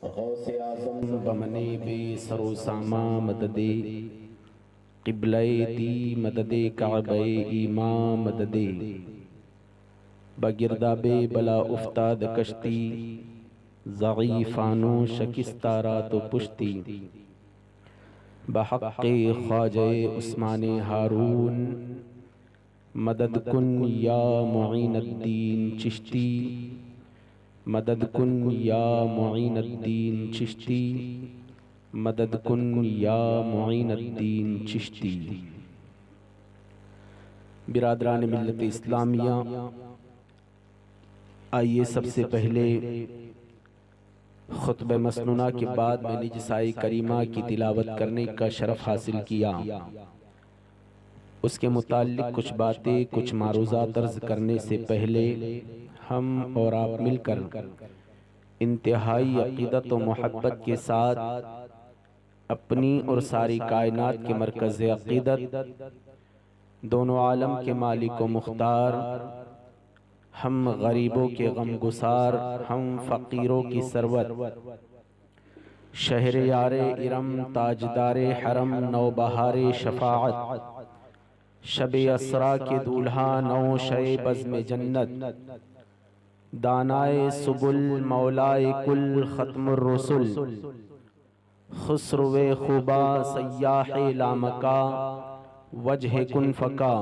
गौसे आज़म बमने बे सरोसामा मददे क़िबले दी मददे काबे ईमा मददे बगिरदाबे बला उफ्ताद कश्ती ज़ईफ़ानो शकिस्तारा तो पुश्ती बहक़्क़े ख्वाजे उस्माने हारून मदद कुन या मुईनुद्दीन चिश्ती मदद कुन या मुईनुद्दीन चिश्ती मदद कुन या मुईनुद्दीन चिश्ती। बिरादरान मिल्लत इस्लामिया, आइए सबसे पहले खुतबे मसनूना के बाद मैंने जिसाई करीमा की तिलावत करने का शरफ हासिल किया, उसके मुताल्लिक कुछ बातें, कुछ मारूज़ा तर्ज करने से पहले हम और आप मिलकर इंतहाई अक़ीदत व मोहब्बत के साथ अपनी और सारी कायनात के मरकज़ अक़ीदत, दोनों आलम के मालिक व मुख्तार, हम गरीबों के गमगुसार, हम फ़कीरों की सरवत, शहर यारे इरम, ताजदारे हरम, नौबहारे शफाअत, शबे असरा के दूल्हा, नौ शे बज़्म जन्नत, दानाए सुबुल, मौलाए कुल, ख़त्मुर रुसुल, खुसरुए खुबा, सय्याहे लामका, वजह कुन फ़का,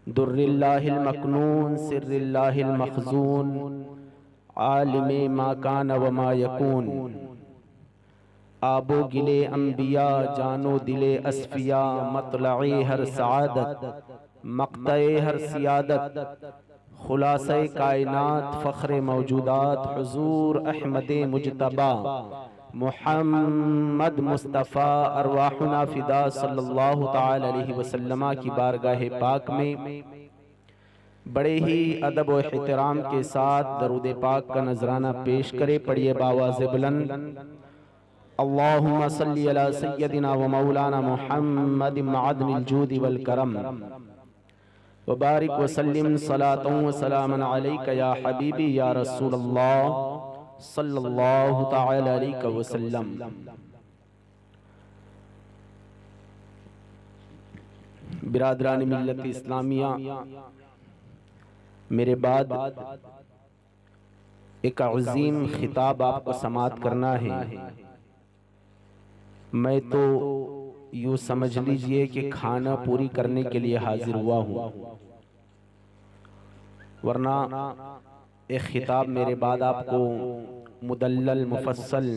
दुर्रिल्लाहिल मकनून, सिर्रिल्लाहिल मखज़ून, आलिमे मा कान व मा यकून, आबो गिले अंबिया, जानो दिले असफिया, मतलए हर सआदत, मक़तए हर सियादत, खुलासे कायनात, फ़ख्रे मौजूदात, हुज़ूर अहमद मुजतबा, मुहम्मद मुस्तफ़ा, अरवाहुना फ़िदा सल्लल्लाहु तआला अलैहि वसल्लम की बारगाह पाक में बड़े ही अदब व एहतराम के साथ दरूद पाक का नजराना पेश करे। पढ़िए बावाज़े बुलंद, अल्लाहुम्मा सल्ली अला सय्यदिना व मौलाना मुहम्मद मअदनिल जूद वल करम व बारिक व सल्लिम सलातन व सलामन अलैका या हबीबी या रसूलल्लाह सल्लल्लाहु तआला अलैहि वसल्लम। बिरादरान मिल्लत इस्लामिया, मेरे बाद एक अज़ीम खिताब आपको समात करना है। मैं तो यूँ समझ लीजिए कि खाना पूरी करने के लिए हाजिर हुआ हूँ, वरना एक खिताब मेरे बाद आपको मुदल्लल मुफस्सल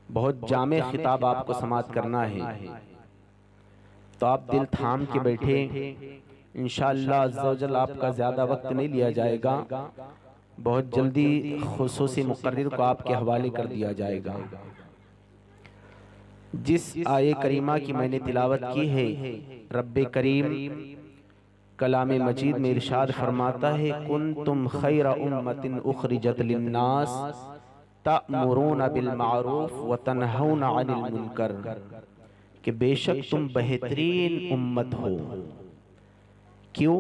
बहुत जामे खिताब आपको समात करना है। तो आप दिल थाम के बैठे, इंशाअल्लाह अज़्ज़ा व जल आपका ज़्यादा वक्त नहीं लिया जाएगा, बहुत जल्दी खुसूसी मुक़र्रिर को आपके हवाले कर दिया जाएगा। जिस आये करीमा की मैंने तिलावत की है, रब्बे करीम कलाम मजीद में इरशाद फरमाता है, कुंतुम खैरा उम्मतिन उखरिजत लिन्नास तअमुरूना बिल मारूफ व तनहौना अनिल मुनकर, कि बेशक तुम बेहतरीन उम्मत हो। क्यों?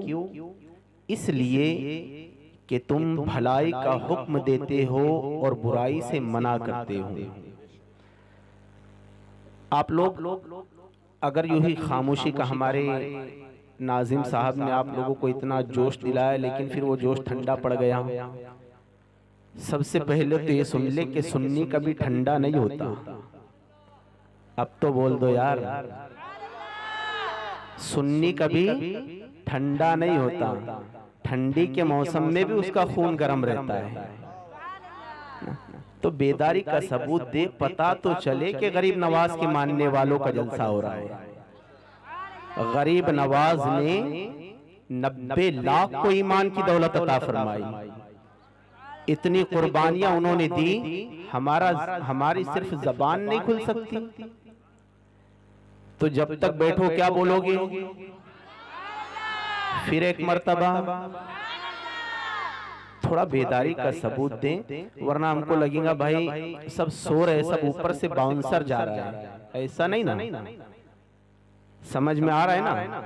इसलिए कि तुम भलाई का हुक्म देते हो और बुराई से मना करते हो। आप लोग अगर यूं ही खामोशी का, हमारे नाजिम साहब ने आप लोगों को इतना जोश दिलाया, लेकिन फिर वो जोश ठंडा पड़ गया। सबसे पहले तो ये सुन ले कि सुन्नी कभी ठंडा नहीं होता। अब तो बोल दो यार, सुन्नी कभी ठंडा नहीं होता। ठंडी के मौसम में भी उसका खून गर्म रहता है। तो बेदारी का सबूत दे, पता तो चले कि गरीब नवाज के मानने वालों का जलसा हो रहा है। गरीब नवाज ने 90 लाख को ईमान की दौलत अता फरमाई। इतनी कुर्बानियां उन्होंने दी, हमारी सिर्फ जबान नहीं खुल सकती। तो जब तक बैठो क्या बोलोगे? फिर एक मर्तबा थोड़ा बेदारी का सबूत दें, वरना हमको लगेगा भाई सब सो रहे, सब ऊपर से बाउंसर जा रहा है। ऐसा नहीं ना, समझ में आ रहा है ना?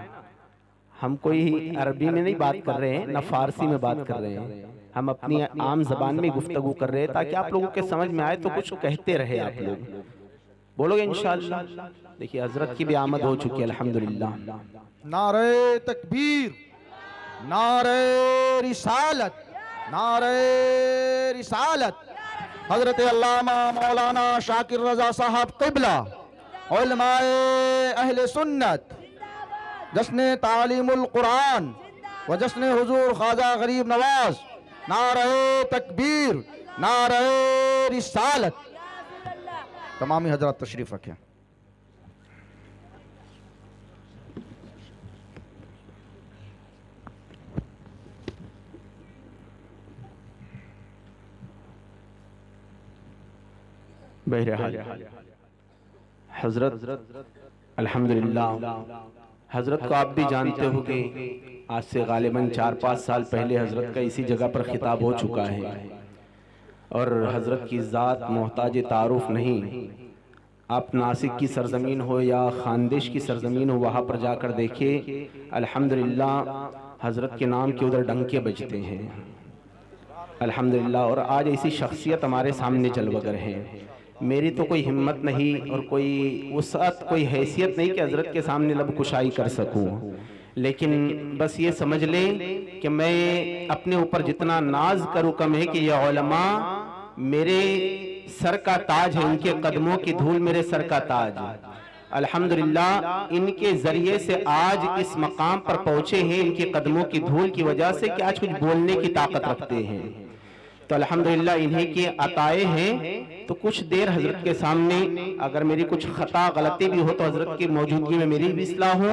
हम कोई अरबी में नहीं बात कर रहे हैं, ना फारसी में बात कर रहे हैं, हम अपनी आम जबान में गुफ्तगू कर रहे हैं ताकि आप लोगों के समझ में आए, तो कुछ कहते रहे आप लोग। बोलोगे इंशाअल्लाह? देखिए हजरत की भी आमद हो चुकी है अल्हम्दुलिल्लाह। नारे तकबीर, नारे रिसालत, नारे रिसालत। हजरत अल्लामा मौलाना शाकिर रजा साहब क़िबला उलमाए अहले सुन्नत, जश्न तालीमुल कुरान व जश्न हुजूर ख्वाजा गरीब नवाज। नारे तकबीर, नारे रिसालत। तमामी हजरत तशरीफ रखें। बहरहाल हजरत अल्हम्दुलिल्लाह, हजरत को आप भी जानते हो कि आज से गालिबन 4-5 साल पहले हजरत का इसी जगह पर खिताब हो चुका है। और हजरत की ज़ात मोहताज तारुफ नहीं। आप नासिक की सरजमीन हो या खानदेश की सरजमीन हो, वहाँ पर जाकर देखिए अल्हम्दुलिल्लाह हजरत के नाम के उधर डंके बजते हैं अल्हम्दुलिल्लाह। और आज ऐसी शख्सियत हमारे सामने जलवगर है। मेरी तो कोई हिम्मत नहीं और कोई वसअत, कोई हैसियत नहीं कि हजरत के सामने लब कुशाई कर सकूं, लेकिन बस ये समझ लें कि मैं अपने ऊपर जितना नाज करूं कम है कि ये उलमा मेरे सर का ताज है, इनके कदमों की धूल मेरे सर का ताज। अल्हम्दुलिल्लाह इनके जरिए से आज इस मकाम पर पहुंचे हैं, इनके कदमों की धूल की वजह से कि आज कुछ बोलने की ताकत रखते हैं। तो अल्हम्दुलिल्लाह इन्हीं की अताए हैं। तो कुछ देर हजरत के सामने अगर मेरी कुछ खता गलती भी हो तो हजरत की मौजूदगी में मेरी भी इस्लाह हो।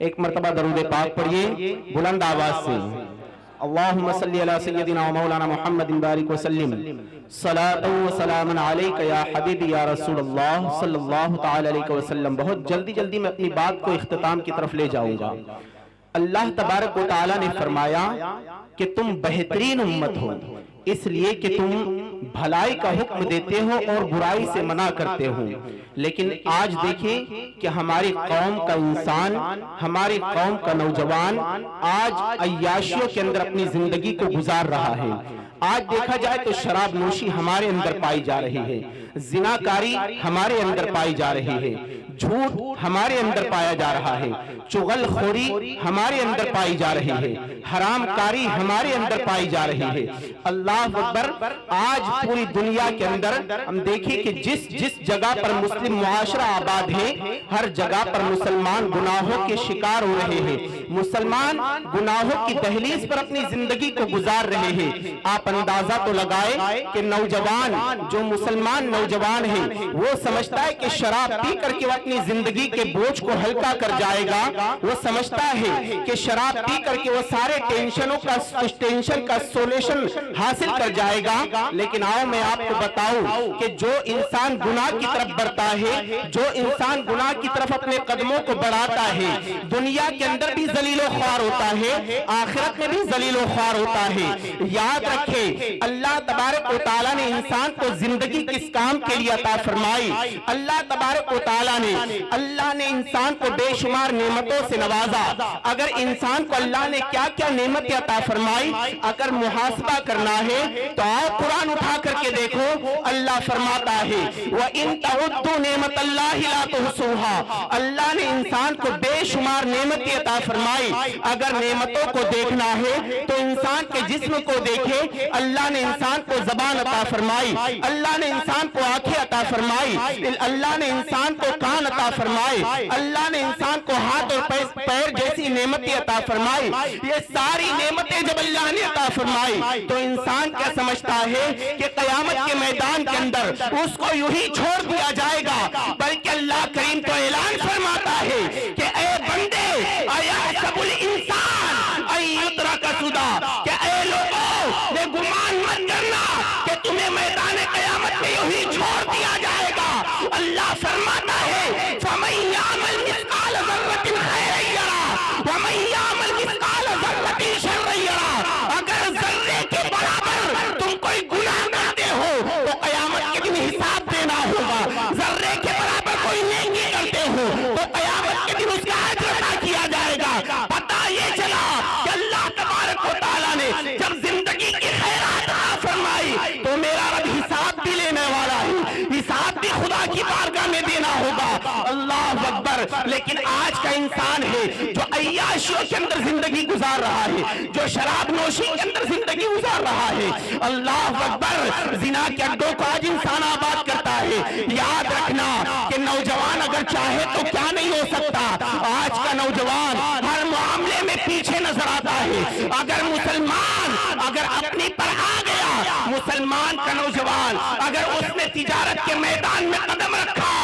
एक मरतबा दरूद पाक पढ़िए बुलंद आवाज से। अल्लाहुम्मा सल्ली अला सय्यदिना व मौलाना मुहम्मदिन बारिक व सल्लिम सलातु व सलामुन अलैका या हबीबी या रसूलुल्लाह सल्लल्लाहु तआला अलैहि वसल्लम। बहुत जल्दी जल्दी मैं अपनी बात को इख्तिताम की तरफ ले जाऊंगा। अल्लाह तबारक व तआला ने फरमाया कि तुम बेहतरीन उम्मत हो इसलिए कि तुम भलाई का हुक्म देते हो और बुराई से मना करते हो। लेकिन आज देखें कि हमारी कौम का इंसान, हमारी कौम का नौजवान आज अय्याशियों के अंदर अपनी जिंदगी को गुजार रहा है। आज देखा जाए तो शराब नोशी हमारे अंदर पाई जा रही है, जिनाकारी हमारे अंदर पाई जा रही है, झूठ हमारे अंदर पाया जा रहा है, चुगलखोरी हमारे अंदर पाई जा रही है, हरामकारी हमारे अंदर पाई जा रही है। अल्लाह अकबर। आज पूरी दुनिया के अंदर हम देखें कि जिस जिस जगह पर मुस्लिम मुआशरा आबाद है, हर जगह पर मुसलमान गुनाहों के शिकार हो रहे हैं, मुसलमान गुनाहों की दहलीज पर अपनी जिंदगी को गुजार रहे हैं। आप अंदाजा तो लगाए कि नौजवान जो मुसलमान नौजवान है वो समझता है कि शराब पी करके वो अपनी जिंदगी के बोझ को हल्का कर जाएगा। वो समझता है कि शराब पी करके वो सारे टेंशन का सोल्यूशन हासिल कर जाएगा। लेकिन आओ मैं आपको बताऊं कि जो इंसान गुनाह की तरफ बढ़ता है, जो इंसान गुनाह की तरफ अपने कदमों को बढ़ाता है, दुनिया के अंदर भी जलीलो ख्वार होता है, आखिरत में भी जलीलो ख्वार होता है। याद रखे अल्लाह तबारक व तआला ने इंसान को जिंदगी किस काम के लिए अता फरमाई। अल्लाह तबारक व तआला ने इंसान को बेशुमार नेमतों से नवाजा। अगर इंसान को अल्लाह ने क्या क्या नेमतें अता फरमाई, अगर मुहासबा करना है तो आओ कुरान उठा करके देखो। अल्लाह फरमाता है व इन तउद्दू नेमतल्लाहि ला तुहसूहा। अल्लाह ने इंसान को बेशुमार नेमतें अता फरमाई। अगर नेमतों को देखना है तो इंसान के जिस्म को देखे। अल्लाह ने इंसान को जबान अता फरमाई, अल्लाह ने इंसान को आंखें अता फरमाई, अल्लाह ने इंसान को कान अता फरमाई, अल्लाह ने इंसान को हाथ और पैर जैसी नेमतें अता फरमाई। ये सारी नेमतें जब अल्लाह ने अता फरमाई तो इंसान क्या समझता है कि कयामत के मैदान के अंदर उसको यूं ही छोड़ दिया जाएगा, बल्कि अल्लाह करीम तो ऐलान फरमाता है कि ए बंदे अयहसबुल इंसान अययुतरका सुदा, कि ए लोगों ये गुमान मत करना कि तुम्हें मैदान कयामत में यूं ही छोड़ दिया जाएगा। अल्लाह फरमाता है फमन यामल मिस्काल ज़र्रतिन खैरन यरा व मन यामल मिस्काल ज़र्रतिन शर्रन यरा। अगर जर्रे के बराबर तुम कोई गुनाह करते हो तो कयामत के दिन हिसाब देना होगा। जर्रे के बराबर कोई नेकी करते हो तो कयामत के दिन उसका अजर अता किया जाएगा। पता ये चला कि अल्लाह तबारक व तआला ने जब जिंदगी तो मेरा रब हिसाब भी लेने वाला है, हिसाब भी खुदा की बारगाह में देना होगा। अल्लाह अकबर। लेकिन आज का इंसान है जो अय्याशियों के अंदर जिंदगी गुजार रहा है, जो शराब नोशी के अंदर जिंदगी गुजार रहा है। अल्लाह अकबर। जिना के अड्डों को आज इंसान आबाद करता है। याद रखना कि नौजवान अगर चाहे तो क्या नहीं हो सकता। आज का नौजवान हर मामले में पीछे नजर आता है। अगर मुसलमान अगर अपनी पर आ गया, मुसलमान का नौजवान अगर उसने तिजारत के मैदान में कदम रखा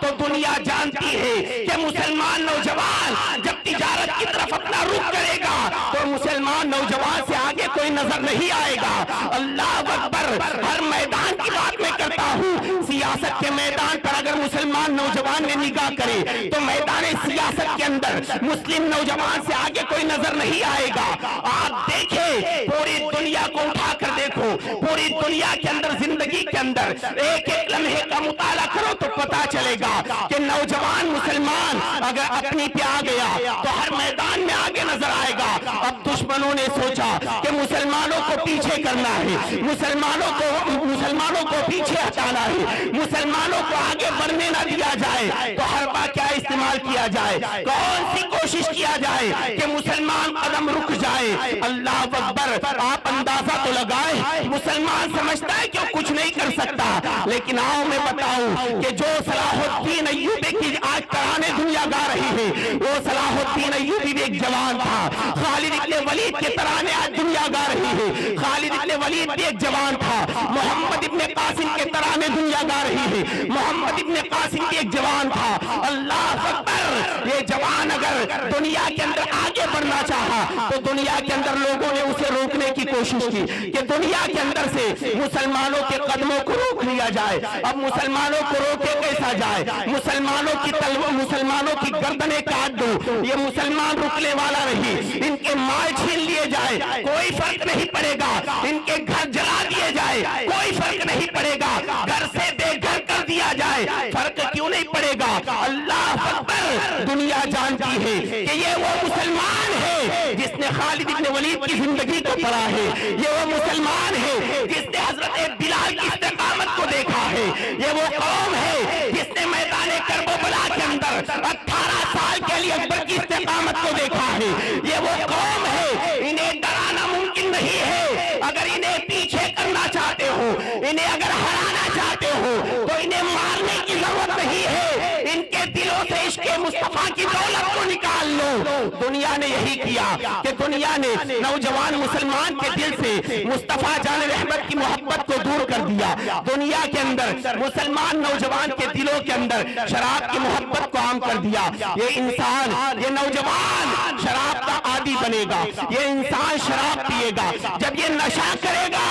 तो दुनिया जानती है कि मुसलमान नौजवान जब तिजारत की तरफ अपना रुख करेगा तो मुसलमान नौजवान से आगे कोई नजर नहीं आएगा। अल्लाह अकबर। हर मैदान की बात मैं करता हूँ। सियासत के मैदान पर अगर मुसलमान नौजवान ने निगाह करे तो मैदान सियासत के अंदर मुस्लिम नौजवान से आगे कोई नजर नहीं आएगा। आप देखें, पूरी दुनिया को उठा कर देखो, पूरी दुनिया के अंदर जिंदगी के अंदर एक एक लम्हे का मुताला करो तो पता चलेगा कि नौजवान मुसलमान अगर अपनी पे आ गया तो हर मैदान में आगे नजर आएगा। अब दुश्मनों ने सोचा कि मुसलमानों को पीछे करना है, मुसलमानों को पीछे हटाना है, मुसलमानों को आगे बढ़ने ना दिया जाए तो हर बार क्या इस्तेमाल किया जाए, कौन सी कोशिश किया जाए कि मुसलमान कदम रुक जाए। अल्लाह अकबर। आप अंदाजा तो लगाए, मुसलमान समझता है कि वो कुछ नहीं कर सकता। लेकिन आओ मैं बताऊं कि जो सलाहुद्दीन अय्यूबी की आज तराने दुनिया गा रही है, वो सलाहुद्दीन अय्यूबी भी एक जवान था। खालिद इब्ने वलीद के तराने आज दुनिया गा रही है, खालिद इब्ने वलीद भी एक जवान था। मोहम्मद इब्ने कासिम के तराने दुनिया गा रही है, मोहम्मद इब्ने कासिम भी एक जवान था। अल्लाह अकबर। ये जवान अगर दुनिया के अंदर आगे बढ़ना चाहा तो दुनिया के अंदर लोगों ने उसे रोकने की कोशिश की कि दुनिया के अंदर से मुसलमानों के कदमों को रोक लिया जाए। अब मुसलमानों को रोके कैसा जाए, मुसलमानों की गर्दनें काट दो, ये मुसलमान रुकने वाला नहीं, इनके माल छीन लिए जाए कोई फर्क नहीं पड़ेगा, इनके घर जला दिए जाए कोई फर्क नहीं पड़ेगा, घर से बेघर कर दिया जाए फर्क क्यों नहीं पड़ेगा। अल्लाह अकबर। दुनिया जानती है कि ये वो मुसलमान है जिसने खालिद इब्ने वलीद की जिंदगी को पढ़ा है, ये वो मुसलमान है जिसने हजरत बिलाल की इस्तिकामत को देखा है, ये वो कौम है जिसने मैदान करबला के अंदर 18 साल के लिए अकबर की इस्तिकामत को देखा है, ये वो कौम है। इन्हें डराना मुमकिन नहीं है। अगर इन्हें पीछे करना चाहते हो, इन्हें अगर हराना चाहते हो तो इन्हें मारने की जरूरत नहीं है, इनके दिलों से इश्क़े मुस्तफा की दौलत को निकाल लो। दुनिया ने यही किया कि दुनिया ने नौजवान मुसलमान के दिल से मुस्तफा जान रहमत की मोहब्बत को दूर कर दिया। दुनिया के अंदर मुसलमान नौजवान के दिलों के अंदर शराब की मोहब्बत को आम कर दिया। ये इंसान, ये नौजवान शराब का आदी बनेगा, ये इंसान शराब पिएगा, जब ये नशा करेगा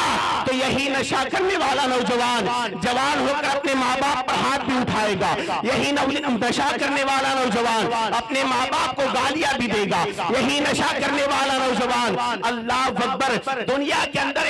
तो यही नशा करने वाला नौजवान जवान होकर अपने माँ बाप पर हाथ भी उठाएगा, यही नशा करने वाला नौजवान अपने माँ बाप को गालियां भी देगा, यही नशा करने वाला नौजवान अल्लाह अकबर दुनिया के अंदर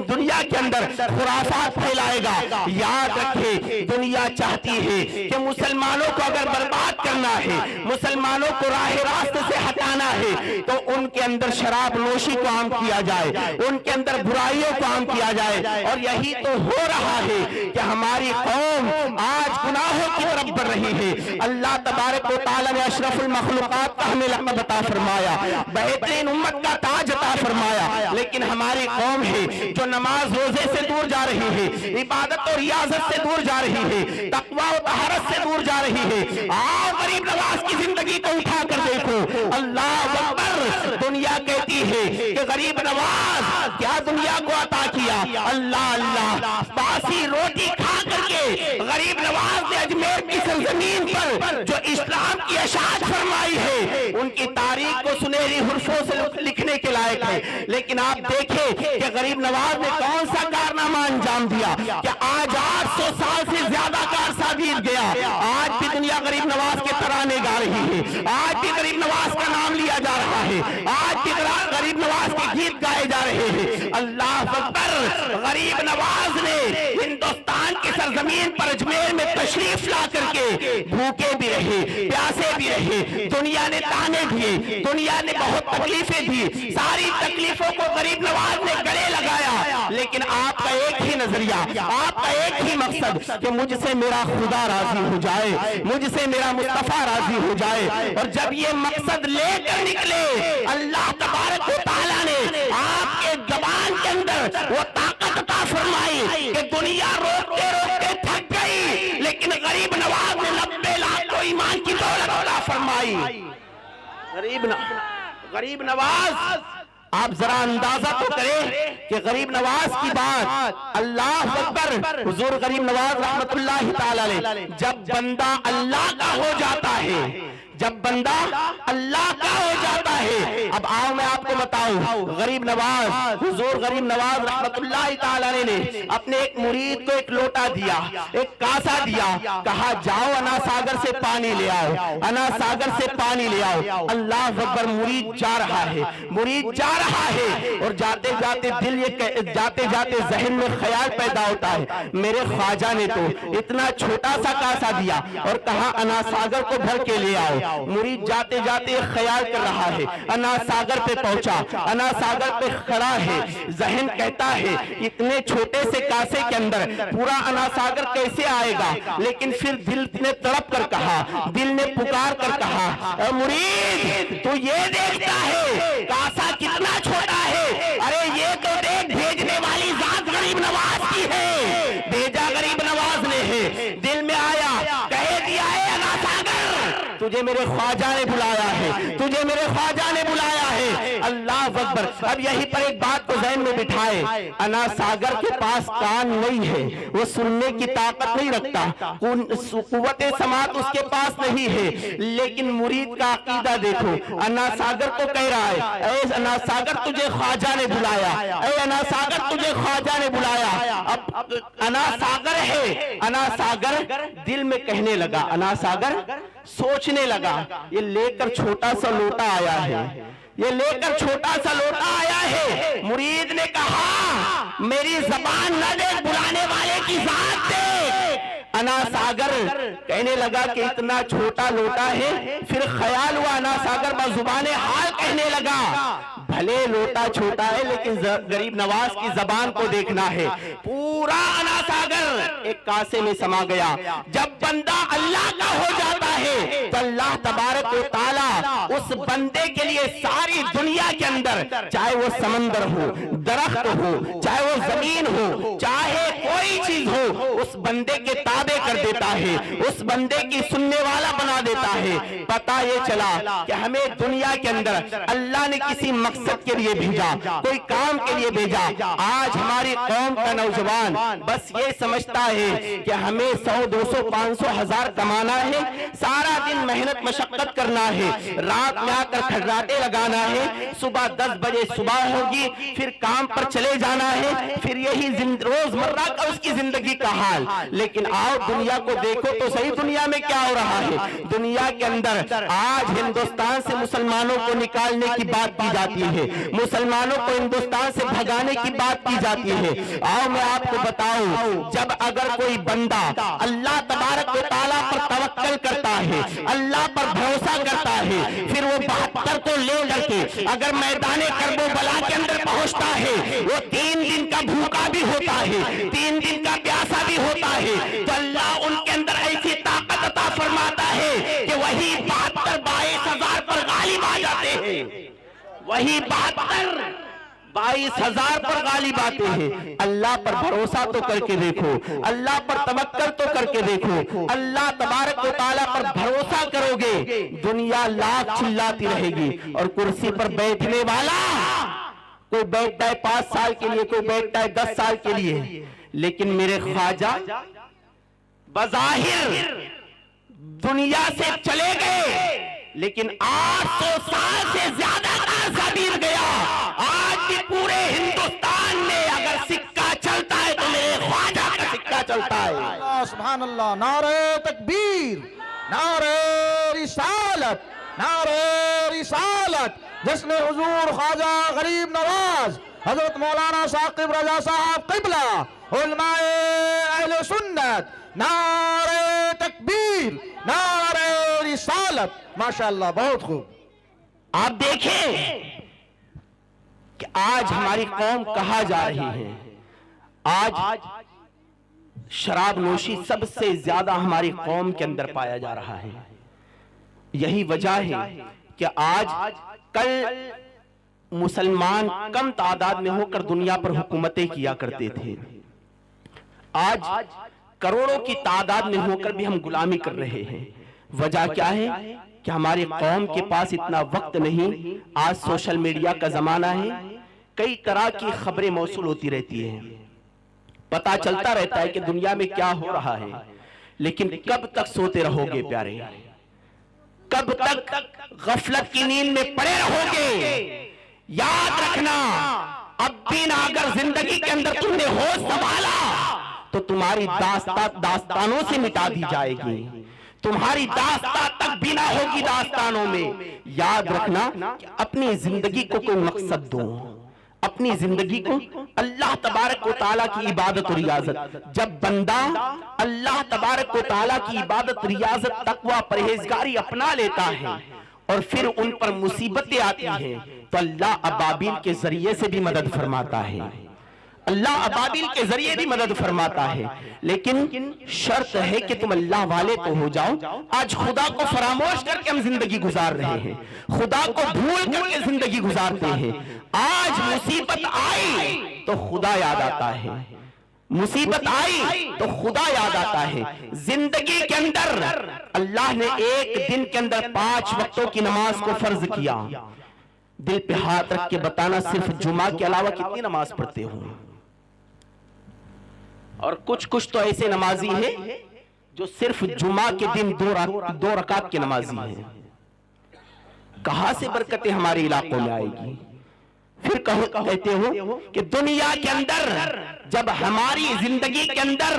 दुनिया के अंदर खुराफात फैलाएगा। याद रखे, दुनिया चाहती है कि मुसलमानों को अगर बर्बाद करना है, मुसलमानों को राह रास्ते से हटाना है तो उनके अंदर शराब नोशी को आम किया जाए, उनके अंदर बुराइयों को आम किया जाए। और यही तो हो रहा है कि हमारी कौम आज गुनाहों की तरफ बढ़ रही है। अल्लाह तबारक व तआला ने अशरफुल मखलूकात का हमें लक़ब अता फरमाया, बेहतरीन उम्मत का ताज अता फरमाया, लेकिन हमारी कौम है जो नमाज रोजे से दूर जा रही है, इबादत और रियाजत से दूर जा रही है, तकवा और तहरत से दूर जा रही है। आओ गरीब नवाज की जिंदगी को उठा कर देखो। अल्लाह अकबर। दुनिया कहती है कि गरीब नवाज क्या दुनिया को अता किया। अल्लाह अल्लाह। बासी रोटी खा करके गरीब नवाज ने अजमेर की सरजमीन पर जो इस्लाम की अशात फरमाई है उनकी तारीख को सुनहरी हुर्फों से लिखने के लायक है। लेकिन आप देखें कि गरीब नवाज ने कौन सा कारनामा अंजाम दिया कि आज 800 साल से ज्यादा का अरसा बीत गया, आज भी दुनिया गरीब नवाज के तराने गा रही है, आज भी गरीब नवाज का नाम लिया जा रहा है, आज भी गरीब नवाज के गीत गाए जा रहे हैं। अल्लाह अकबर। गरीब नवाज ने हिंदुस्तान हिंदुस्तान की सरजमीन पर अजमेर में तशरीफ ला करके भूखे भी रहे, प्यासे भी रहे, दुनिया ने ताने दिए, दुनिया ने बहुत तकलीफें दी, सारी तकलीफों को गरीब नवाज ने गले लगाया, लेकिन आपका एक ही नजरिया, आपका एक ही मकसद कि मुझसे मेरा खुदा राजी हो जाए, मुझसे मेरा मुस्तफा राजी हो जाए। और जब ये मकसद लेकर निकले, अल्लाह तबारक व तआला ने आपके जबान के अंदर वो ताकत अता फरमाई कि दुनिया रोकते रोकते थक गई, लेकिन गरीब नवाज ने 90 लाख को ईमान की दौलत अता फरमाई। गरीब नवाज, आप जरा अंदाजा तो करें कि गरीब नवाज की बात, अल्लाह अकबर, हुजूर गरीब नवाज रहमतुल्लाहि तआला अलैह, जब बंदा अल्लाह का हो जाता है, जब बंदा अल्लाह का हो जाता है। अब आओ मैं आपको बताऊं, गरीब नवाज, हुजूर गरीब नवाज रहमतुल्लाहि तआला ने अपने एक मुरीद को एक लोटा दिया, एक कासा दिया, कहा जाओ अना सागर से पानी ले आओ, अना सागर से पानी ले आओ। अल्लाह अकबर, मुरीद जा रहा है, मुरीद जा रहा है, और जाते जाते दिल ये जाते जाते जहन में ख्याल पैदा होता है, मेरे ख्वाजा ने तो इतना छोटा सा कासा दिया और कहा अना सागर को भर के ले आओ। मुरीद जाते जाते ख्याल कर रहा है, अना सागर पे पहुंचा, अना सागर पे खड़ा है, जहन कहता है इतने छोटे से कासे के अंदर पूरा अना सागर कैसे आएगा, लेकिन फिर दिल ने तड़प कर कहा, दिल ने पुकार कर कहा, मुरीद तू ये देखता है कासा कितना छोटा है, अरे ये तो देख भेजने वाली जात गरीब नवाज की है, भेजा गरीब नवाज ने है, दिल में आया, कह दिया है अना सागर तुझे मेरे ख्वाजा ने बुलाया है, तुझे मेरे ख्वाजा ने बुलाया है। अल्लाह अकबर। अब यहीं पर एक बात को ज़हन में बिठाए, अना सागर के पास कान नहीं है, वो सुनने की ताकत नहीं रखता, कुव्वते समात उसके पास नहीं है, लेकिन मुरीद का अकीदा देखो, अना सागर को कह रहा है ऐ अना सागर तुझे ख्वाजा ने बुलाया, ऐ अना सागर तुझे ख्वाजा ने बुलाया। अब अना सागर है, अना सागर दिल में कहने लगा, अना सागर सोचने लगा, ये लेकर छोटा सा लोटा आया है, ये लेकर छोटा सा लोटा आया है। मुरीद ने कहा मेरी जबान न देख, बुलाने वाले की जात देख। अना सागर कहने लगा कि इतना छोटा लोटा है, फिर ख्याल हुआ अना सागर बजुबाने हाल कहने लगा, भले लोटा छोटा है लेकिन गरीब नवाज की जबान को देखना है। पूरा अना सागर एक कासे में समा गया। जब बंदा अल्लाह का हो जाता है तो अल्लाह तबारक व तआला उस बंदे के लिए सारी दुनिया के अंदर, चाहे वो समंदर हो, दरख्त हो, चाहे वो जमीन हो, चाहे कोई चीज हो, उस बंदे के ताबे कर देता है, उस बंदे की सुनने वाला बना देता है। पता ये चला कि हमें दुनिया के अंदर अल्लाह ने किसी मकसद के लिए भेजा, कोई काम के लिए भेजा। आज हमारी कौम का नौजवान बस ये समझता है कि हमें 100, 200, 500, 1000 कमाना है, सारा दिन मेहनत मशक्कत करना है, रात में आकर खर्राटे लगाना है, सुबह 10 बजे सुबह होगी, फिर काम पर चले जाना है, फिर यही रोजमर्रा का उसकी जिंदगी का हाल। लेकिन आओ दुनिया को देखो तो सही, दुनिया में क्या हो रहा है। दुनिया के अंदर आज हिंदुस्तान से मुसलमानों को निकालने की बात की जाती है, मुसलमानों को हिंदुस्तान से भगाने की बात की जाती है। आओ मैं आपको बताऊं, जब अगर कोई बंदा अल्लाह तबारक व तआला पर तवक्कल करता है, अल्लाह पर भरोसा करता है, फिर वो 72 को ले करके अगर मैदाने करबला के अंदर पहुंचता है, वो 3 दिन का भूखा भी होता है, 3 दिन का प्यासा भी होता है, तो अल्लाह उनके अंदर ऐसी ताकत अता फरमाता है कि वही 72-22 हजार पर गालिब आ जाते हैं, वही 22 हजार पर गालिब आते हैं। अल्लाह पर भरोसा तो करके देखो, अल्लाह पर तवक्कल तो करके देखो, अल्लाह तबारक व तआला पर भरोसा करोगे, दुनिया लाख चिल्लाती रहेगी और कुर्सी पर बैठने वाला कोई बैठता है 5 साल के लिए, कोई बैठता है 10 साल के लिए, लेकिन मेरे ख्वाजा बज़ाहिर दुनिया से चले गए, लेकिन 800 साल से ज्यादा का अर्सा बीत गया। आज भी पूरे हिंदुस्तान में अगर सिक्का चलता है तो मेरे ख्वाजा का सिक्का चलता है। सुभान अल्लाह, नारे तकबीर, नारे रिसालत, नारे रिसालत। जिसने हुजूर ख्वाजा गरीब नवाज हजरत मौलाना साकिब रजा साहब क़िबला उलमाए अहले सुन्नत। नारे तकबीर, नारे रिसालत। माशाअल्लाह, बहुत खूब। आप देखें कि आज हमारी कौम कहाँ जा रही है। आज शराब नोशी सबसे ज्यादा हमारी कौम के अंदर पाया जा रहा है। यही वजह है कि आज कल मुसलमान कम तादाद में होकर दुनिया पर हुकूमतें किया करते थे, आज करोड़ों की तादाद में होकर भी हम गुलामी कर रहे हैं। वजह क्या है कि हमारी कौम के पास इतना वक्त नहीं। आज सोशल मीडिया का जमाना है, कई तरह की खबरें मौसूल होती रहती हैं, पता चलता रहता है कि दुनिया में क्या हो रहा है। लेकिन कब तक सोते रहोगे प्यारे, कब तक गफलत की नींद में पड़े रहोगे। याद रखना, अब भी ना अगर जिंदगी के अंदर तुमने होश संभाला तो तुम्हारी दास्तानों से मिटा दी जाएगी, तुम्हारी दास्तान तक भी ना होगी दास्तानों में। याद रखना कि अपनी जिंदगी को कोई मकसद दो, अपनी जिंदगी को अल्लाह तबारक व तआला की इबादत और रियाजत। जब बंदा अल्लाह तबारक व तआला की इबादत, रियाजत, तकवा, परहेजगारी अपना लेता है और फिर उन पर मुसीबतें आती हैं तो अल्लाह अबाबिल के जरिए से भी मदद फरमाता है, अल्लाह अबाबिल के जरिए भी मदद फरमाता है। लेकिन शर्त है कि तुम अल्लाह वाले तो हो जाओ। आज खुदा को फरामोश करके हम जिंदगी गुजार रहे हैं, खुदा को भूल करके जिंदगी गुजारते हैं। आज मुसीबत आई तो खुदा याद आता है, मुसीबत आई तो खुदा याद आता है। जिंदगी के अंदर अल्लाह ने एक दिन के अंदर 5 वक्तों की नमाज को फर्ज किया। दिल पे हाथ रख के बताना, सिर्फ जुमा के अलावा कितनी नमाज पढ़ते हो। और कुछ तो ऐसे नमाजी हैं जो सिर्फ जुमा के दिन दो रकात की नमाजी हैं। कहां से बरकतें हमारे इलाकों में आएगी। फिर कहते हो कि दुनिया के अंदर जब हमारी जिंदगी के अंदर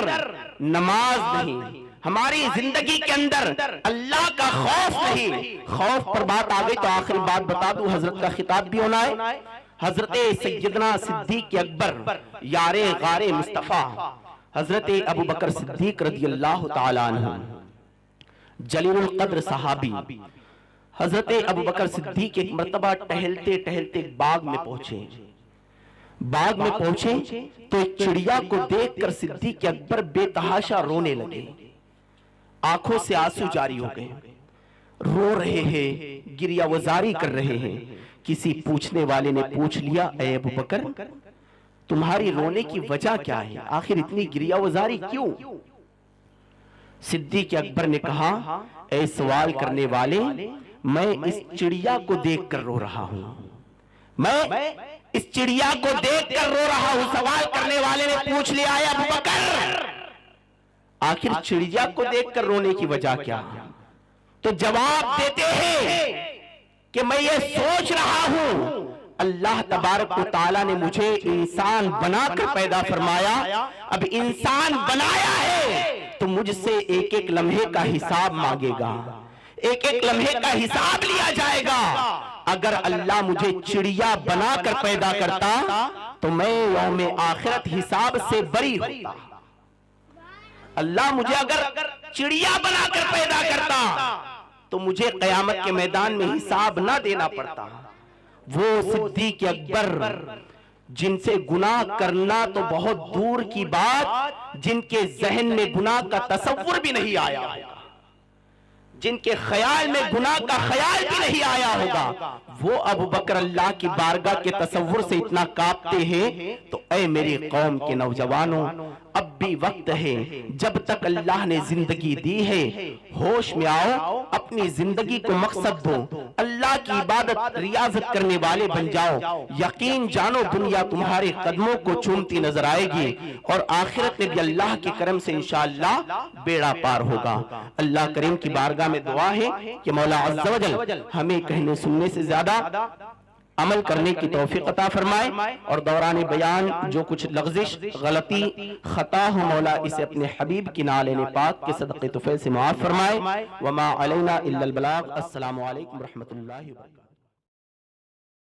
नमाज नहीं, हमारी जिंदगी के अंदर अल्लाह का खौफ नहीं, खौफ पर बात आ गई तो आखिरी बात बता दूं, हजरत का खिताब भी होना है। हजरत सैयदना सिद्दीक अकबर यारे गारे मुस्तफा हजरत अबू बकर सिद्दीक रज़ी अल्लाह तआला अन्हु, जलीलुल कद्र सहाबी हजरत अबू बकर सिद्दीक एक मर्तबा टहलते टहलते बाग में पहुंचे। बाग में पहुंचे तो एक चिड़िया को देखकर सिद्दीक अकबर बेतहाशा रोने लगे, आंखों से आंसू जारी हो गए, रो रहे हैं, गिरिया वजारी कर रहे हैं। किसी पूछने वाले ने पूछ लिया, ए अबू बकर तुम्हारी रोने की वजह क्या है, आखिर इतनी गिरिया वजारी क्यों? सिद्दीक अकबर ने कहा, ए सवाल करने वाले, मैं इस चिड़िया को देखकर रो रहा हूं, मैं इस चिड़िया को देखकर रो रहा हूं। सवाल करने वाले ने पूछ लिया, अबू बकर आखिर चिड़िया को देखकर रोने की वजह क्या? तो जवाब देते हैं कि मैं ये सोच रहा हूं, अल्लाह तबारक व तआला ने मुझे इंसान बनाकर पैदा फरमाया, अब इंसान बनाया है तो मुझसे एक एक लम्हे का हिसाब मांगेगा, एक एक लम्हे का हिसाब लिया जाएगा। अगर अल्लाह मुझे चिड़िया बनाकर पैदा करता तो मैं यौम आखिरत हिसाब से बरी होता। अल्लाह मुझे अगर चिड़िया बनाकर पैदा करता तो मुझे कयामत के मैदान में हिसाब ना देना पड़ता। वो सिद्दीक अकबर जिनसे गुनाह करना तो बहुत दूर की बात, जिनके जहन में गुनाह का तसव्वुर भी नहीं आया, जिनके ख्याल में गुनाह का ख्याल भी नहीं आया होगा, वो अबू बकर अल्लाह की बारगाह के तसव्वुर से इतना कांपते हैं। तो ऐ मेरी कौम के नौजवानों, अब भी वक्त है, जब तक अल्लाह ने जिंदगी दी है होश में आओ, अपनी जिंदगी को मकसद दो, अल्लाह की इबादत रियाजत करने वाले बन जाओ। यकीन जानो दुनिया तुम्हारे कदमों को चूमती नजर आएगी और आखिरत में भी अल्लाह के करम से इंशाअल्लाह बेड़ा पार होगा। अल्लाह करीम की बारगाह में दुआ है कि मौला अज़्ज़ व जल हमें कहने सुनने से ज्यादा अमल करने की तौफीक अता फरमाए और दौरान बयान जो कुछ लग़ज़िश, गलती, खता हो मौला इसे अपने हबीब की नाले पाक के सदक़े तुफ़ैल से माफ़ फरमाए। वमा अलैना इल्लल बलाग। अस्सलामु अलैकुम रहमतुल्लाहि व बरकातहू।